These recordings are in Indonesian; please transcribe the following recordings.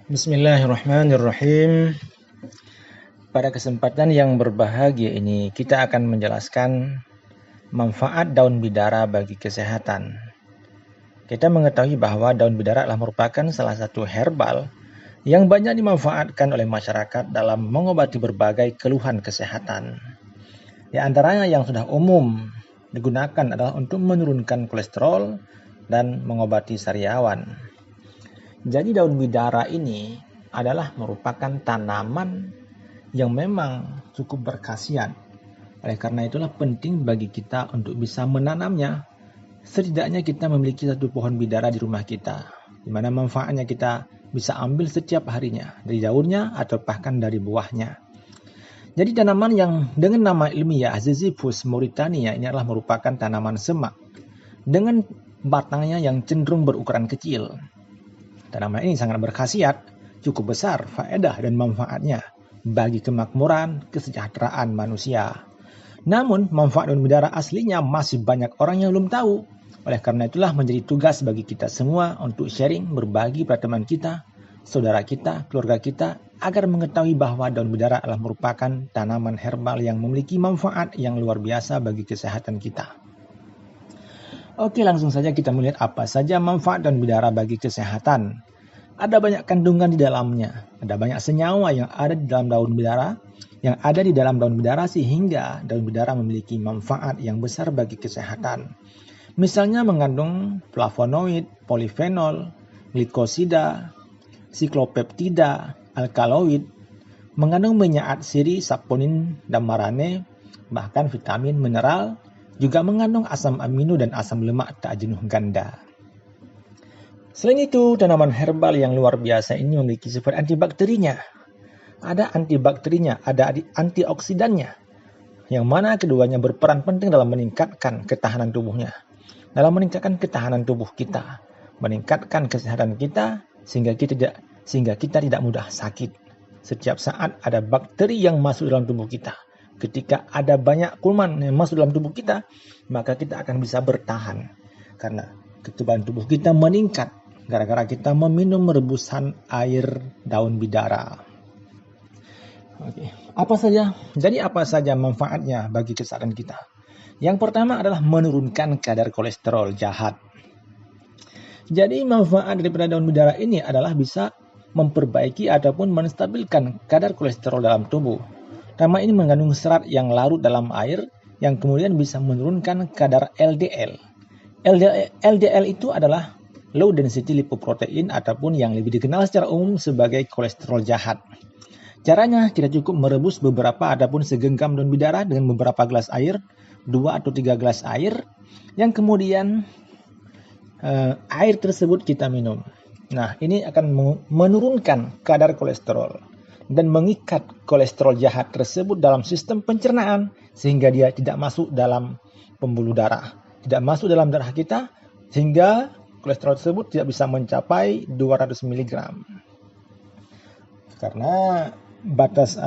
Bismillahirrahmanirrahim. Pada kesempatan yang berbahagia ini, kita akan menjelaskan manfaat daun bidara bagi kesehatan. Kita mengetahui bahwa daun bidara adalah merupakan salah satu herbal yang banyak dimanfaatkan oleh masyarakat dalam mengobati berbagai keluhan kesehatan. Di antaranya yang sudah umum digunakan adalah untuk menurunkan kolesterol dan mengobati sariawan. Jadi daun bidara ini adalah merupakan tanaman yang memang cukup berkhasiat. Oleh karena itulah penting bagi kita untuk bisa menanamnya. Setidaknya kita memiliki satu pohon bidara di rumah kita, di mana manfaatnya kita bisa ambil setiap harinya, dari daunnya atau bahkan dari buahnya. Jadi tanaman yang dengan nama ilmiah Ziziphus mauritania ini adalah merupakan tanaman semak dengan batangnya yang cenderung berukuran kecil. Tanaman ini sangat berkhasiat, cukup besar faedah dan manfaatnya bagi kemakmuran, kesejahteraan manusia. Namun, manfaat daun bidara aslinya masih banyak orang yang belum tahu. Oleh karena itulah menjadi tugas bagi kita semua untuk sharing, berbagi pada teman kita, saudara kita, keluarga kita, agar mengetahui bahwa daun bidara adalah merupakan tanaman herbal yang memiliki manfaat yang luar biasa bagi kesehatan kita. Oke, langsung saja kita melihat apa saja manfaat daun bidara bagi kesehatan. Ada banyak kandungan di dalamnya, ada banyak senyawa yang ada di dalam daun bidara, sehingga daun bidara memiliki manfaat yang besar bagi kesehatan. Misalnya mengandung flavonoid, polifenol, glikosida, siklopeptida, alkaloid, mengandung minyak atsiri, saponin, dan marane, bahkan vitamin, mineral, juga mengandung asam amino dan asam lemak tak jenuh ganda. Selain itu, tanaman herbal yang luar biasa ini memiliki sifat antibakterinya. Ada antibakterinya, ada antioksidannya, yang mana keduanya berperan penting dalam meningkatkan ketahanan tubuhnya, dalam meningkatkan ketahanan tubuh kita, meningkatkan kesehatan kita, sehingga kita tidak mudah sakit. Setiap saat ada bakteri yang masuk dalam tubuh kita. Ketika ada banyak kuman yang masuk dalam tubuh kita, maka kita akan bisa bertahan. Karena kekebalan tubuh kita meningkat gara-gara kita meminum rebusan air daun bidara. Oke. Jadi apa saja manfaatnya bagi kesehatan kita? Yang pertama adalah menurunkan kadar kolesterol jahat. Jadi manfaat daripada daun bidara ini adalah bisa memperbaiki ataupun menstabilkan kadar kolesterol dalam tubuh. Tanaman ini mengandung serat yang larut dalam air yang kemudian bisa menurunkan kadar LDL. LDL itu adalah low density lipoprotein ataupun yang lebih dikenal secara umum sebagai kolesterol jahat. Caranya kita cukup merebus beberapa ataupun segenggam daun bidara dengan beberapa gelas air, 2 atau 3 gelas air, yang kemudian air tersebut kita minum. Nah, ini akan menurunkan kadar kolesterol dan mengikat kolesterol jahat tersebut dalam sistem pencernaan sehingga dia tidak masuk dalam pembuluh darah, tidak masuk dalam darah kita sehingga kolesterol tersebut tidak bisa mencapai 200 mg. Karena batas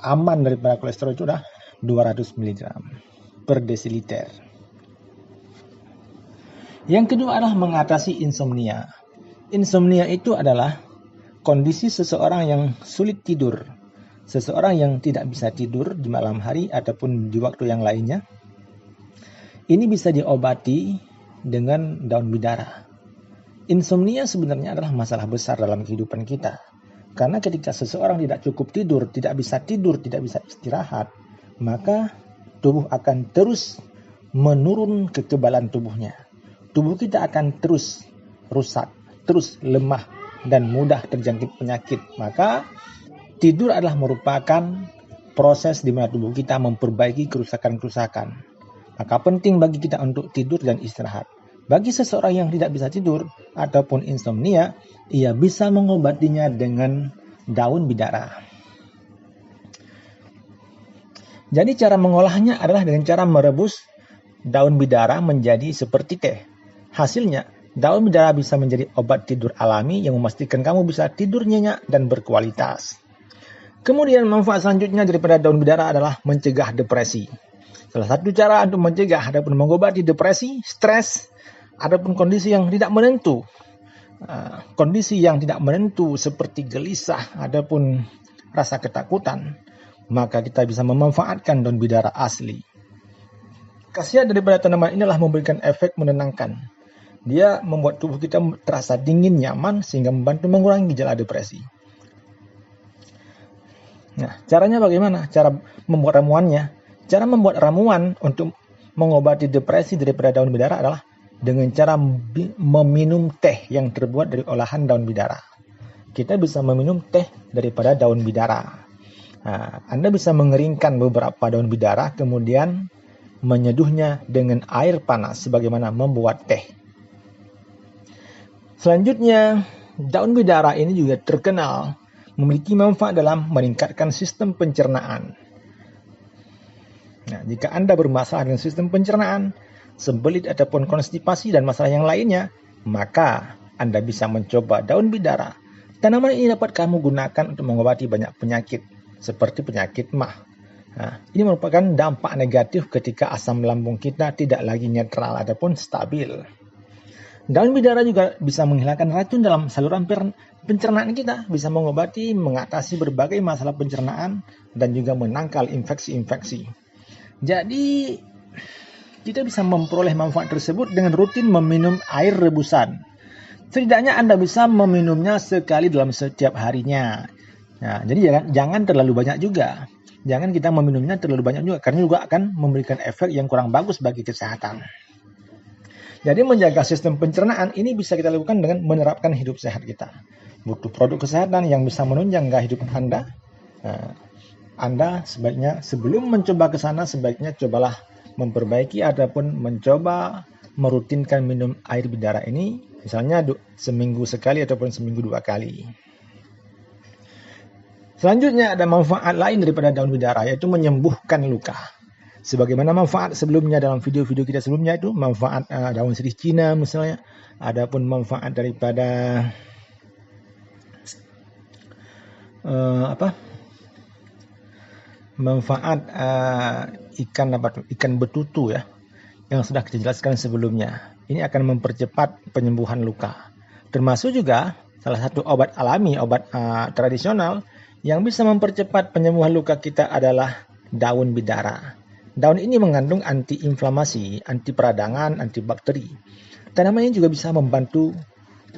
aman daripada kolesterol itu adalah 200 mg per desiliter. Yang kedua adalah mengatasi insomnia. Insomnia itu adalah kondisi seseorang yang sulit tidur. Seseorang yang tidak bisa tidur di malam hari ataupun di waktu yang lainnya. Ini bisa diobati dengan daun bidara. Insomnia sebenarnya adalah masalah besar dalam kehidupan kita. Karena ketika seseorang tidak cukup tidur, tidak bisa istirahat, maka tubuh akan terus menurun kekebalan tubuhnya. Tubuh kita akan terus rusak, terus lemah, dan mudah terjangkit penyakit. Maka tidur adalah merupakan proses di mana tubuh kita memperbaiki kerusakan-kerusakan. Maka penting bagi kita untuk tidur dan istirahat. Bagi seseorang yang tidak bisa tidur ataupun insomnia, ia bisa mengobatinya dengan daun bidara. Jadi cara mengolahnya adalah dengan cara merebus daun bidara menjadi seperti teh. Hasilnya, daun bidara bisa menjadi obat tidur alami yang memastikan kamu bisa tidur nyenyak dan berkualitas. Kemudian manfaat selanjutnya daripada daun bidara adalah mencegah depresi. Salah satu cara untuk mencegah ataupun mengobati depresi, stres, ataupun kondisi yang tidak menentu. kondisi yang tidak menentu seperti gelisah ataupun rasa ketakutan, maka kita bisa memanfaatkan daun bidara asli. Khasiat daripada tanaman inilah memberikan efek menenangkan. Dia membuat tubuh kita terasa dingin, nyaman, sehingga membantu mengurangi gejala depresi. Nah, caranya bagaimana? Cara membuat ramuannya. Cara membuat ramuan untuk mengobati depresi daripada daun bidara adalah dengan cara meminum teh yang terbuat dari olahan daun bidara. Kita bisa meminum teh daripada daun bidara. Nah, Anda bisa mengeringkan beberapa daun bidara, kemudian menyeduhnya dengan air panas sebagaimana membuat teh. Selanjutnya, daun bidara ini juga terkenal memiliki manfaat dalam meningkatkan sistem pencernaan. Nah, jika Anda bermasalah dengan sistem pencernaan, sembelit ataupun konstipasi dan masalah yang lainnya, maka Anda bisa mencoba daun bidara. Tanaman ini dapat kamu gunakan untuk mengobati banyak penyakit, seperti penyakit MAH. Nah, ini merupakan dampak negatif ketika asam lambung kita tidak lagi netral ataupun stabil. Daun bidara juga bisa menghilangkan racun dalam saluran pencernaan kita, bisa mengobati, mengatasi berbagai masalah pencernaan, dan juga menangkal infeksi-infeksi. Jadi, kita bisa memperoleh manfaat tersebut dengan rutin meminum air rebusan. Setidaknya Anda bisa meminumnya sekali dalam setiap harinya. Nah, jadi jangan terlalu banyak juga. Jangan kita meminumnya terlalu banyak juga, karena juga akan memberikan efek yang kurang bagus bagi kesehatan. Jadi menjaga sistem pencernaan ini bisa kita lakukan dengan menerapkan hidup sehat kita. Butuh produk kesehatan yang bisa menunjang gaya hidup Anda. Anda sebaiknya sebelum mencoba ke sana, sebaiknya cobalah memperbaiki ataupun mencoba merutinkan minum air bidara ini, misalnya seminggu sekali ataupun seminggu 2 kali. Selanjutnya ada manfaat lain daripada daun bidara, yaitu menyembuhkan luka. Sebagaimana manfaat sebelumnya dalam video-video kita sebelumnya itu, manfaat daun sirih Cina misalnya, adapun manfaat daripada manfaat ikan betutu ya, yang sudah kita jelaskan sebelumnya. Ini akan mempercepat penyembuhan luka. Termasuk juga salah satu obat alami, obat tradisional yang bisa mempercepat penyembuhan luka kita adalah daun bidara. Daun ini mengandung antiinflamasi, anti peradangan, antibakteri. Tanaman ini juga bisa membantu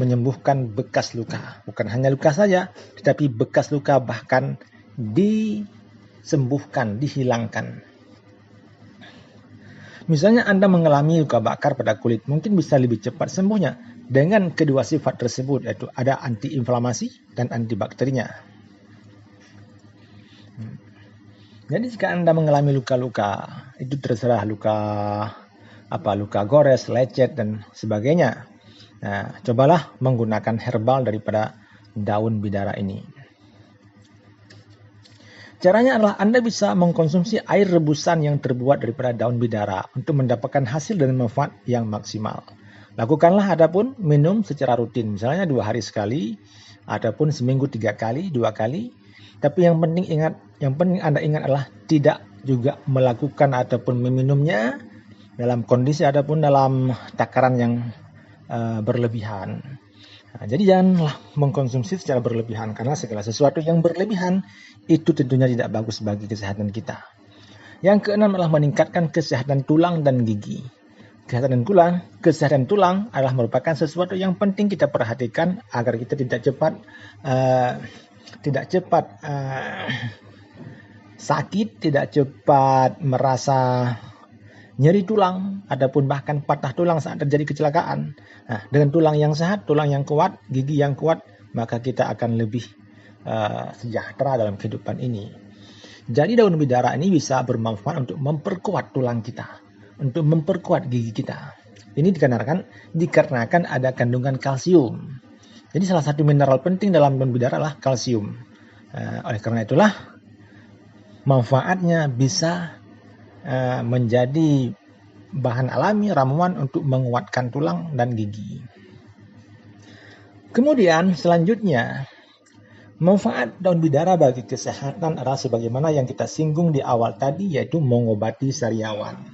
menyembuhkan bekas luka. Bukan hanya luka saja, tetapi bekas luka bahkan disembuhkan, dihilangkan. Misalnya Anda mengalami luka bakar pada kulit, mungkin bisa lebih cepat sembuhnya dengan kedua sifat tersebut, yaitu ada antiinflamasi dan antibakterinya. Jadi jika Anda mengalami luka-luka, itu terserah luka gores, lecet, dan sebagainya. Nah, cobalah menggunakan herbal daripada daun bidara ini. Caranya adalah Anda bisa mengkonsumsi air rebusan yang terbuat daripada daun bidara untuk mendapatkan hasil dan manfaat yang maksimal. Lakukanlah adapun minum secara rutin, misalnya 2 hari sekali, ataupun seminggu 3 kali, 2 kali. Tapi yang penting Anda ingat adalah tidak juga melakukan ataupun meminumnya dalam kondisi ataupun dalam takaran yang berlebihan. Nah, jadi janganlah mengkonsumsi secara berlebihan, karena segala sesuatu yang berlebihan itu tentunya tidak bagus bagi kesehatan kita. Yang keenam adalah meningkatkan kesehatan tulang dan gigi. Kesehatan tulang adalah merupakan sesuatu yang penting kita perhatikan agar kita tidak cepat sakit, tidak cepat merasa nyeri tulang, ataupun bahkan patah tulang saat terjadi kecelakaan. Nah, dengan tulang yang sehat, tulang yang kuat, gigi yang kuat, maka kita akan lebih sejahtera dalam kehidupan ini. Jadi daun bidara ini bisa bermanfaat untuk memperkuat tulang kita, untuk memperkuat gigi kita. Ini dikarenakan ada kandungan kalsium. Jadi salah satu mineral penting dalam daun bidara adalah kalsium. Oleh karena itulah manfaatnya bisa menjadi bahan alami ramuan untuk menguatkan tulang dan gigi. Kemudian selanjutnya, manfaat daun bidara bagi kesehatan adalah sebagaimana yang kita singgung di awal tadi, yaitu mengobati sariawan.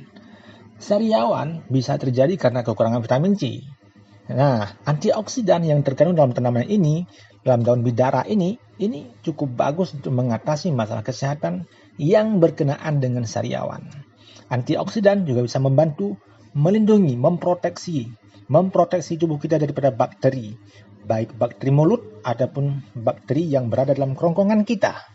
Sariawan bisa terjadi karena kekurangan vitamin C. Nah, antioksidan yang terkandung dalam tanaman ini, dalam daun bidara ini cukup bagus untuk mengatasi masalah kesehatan yang berkenaan dengan sariawan. Antioksidan juga bisa membantu melindungi, memproteksi tubuh kita daripada bakteri, baik bakteri mulut ataupun bakteri yang berada dalam kerongkongan kita.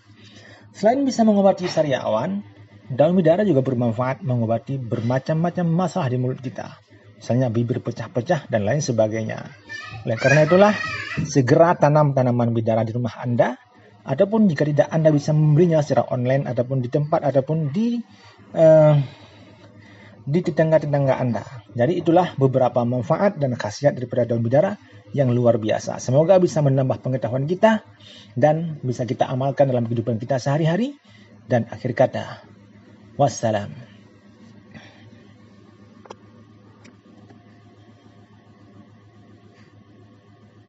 Selain bisa mengobati sariawan, daun bidara juga bermanfaat mengobati bermacam-macam masalah di mulut kita. Misalnya bibir pecah-pecah dan lain sebagainya. Oleh karena itulah, segera tanam tanaman bidara di rumah Anda, ataupun jika tidak Anda bisa membelinya secara online ataupun di tempat ataupun di tetangga-tetangga Anda. Jadi itulah beberapa manfaat dan khasiat daripada daun bidara yang luar biasa. Semoga bisa menambah pengetahuan kita dan bisa kita amalkan dalam kehidupan kita sehari-hari. Dan akhir kata, wassalam.